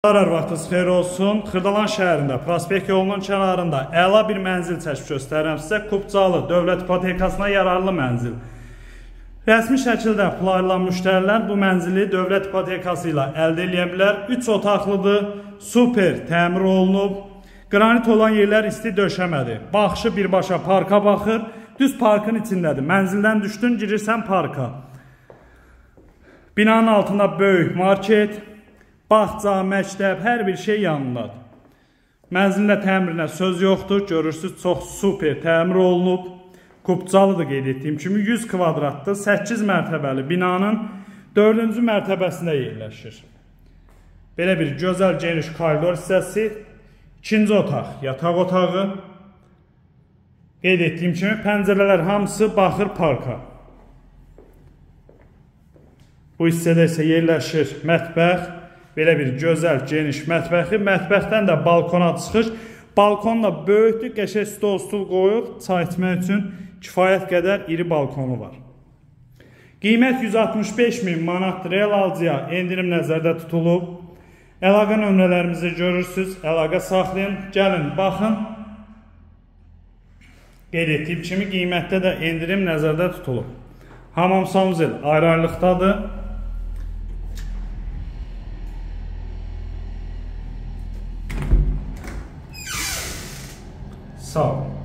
Hər vaxtınız xeyir olsun. Xırdalan şəhərində, Prospekt yolunun kənarında əla bir mənzil çəkib göstərirəm sizə. Kubcalı dövlət ipotekasına yararlı mənzil. Rəsmi şəkildə pul ayrılan müştərilər bu mənzili dövlət ipotekası ilə əldə edə bilər. 3 otaqlıdır, super təmir olunub. Qranit olan yerlər isti döşəmədir. Baxışı birbaşa parka baxır. Düz parkın içindədir. Mənzildən düşdün, girirsən parka. Binanın altında böyük market, bağça, məktəb, hər bir şey yanındadır. Mənzilində təmirinə söz yoxdur. Görürsünüz, çox super təmir olunub. Kubcalıdır qeyd etdiyim kimi. 100 kvadratdır, 8 mərtəbəli binanın 4-cü mərtəbəsində yerləşir. Belə bir gözəl geniş koridor hissəsi. 2-ci otaq, yataq otağı. Qeyd etdiyim kimi pəncərələr hamısı baxır parka. Bu hissədə isə yerləşir mətbəx. Belə bir gözəl, geniş mətbəxi. Mətbəxdən də balkona çıxış. Balkon da böyükdür, qəşəng stol qoyub, çay içmək üçün kifayət qədər iri balkonu var. Qiymət 165.000 manatdır. Real alıcıya endirim nəzərdə tutulub. Əlaqə nömrələrimizi görürsünüz. Əlaqə saxlayın, gəlin, baxın. Qeyd etdiyim kimi qiymətdə də endirim nəzərdə tutulub. Hamam Samuzel ayrı-ayrılıqdadır. Sağ olun.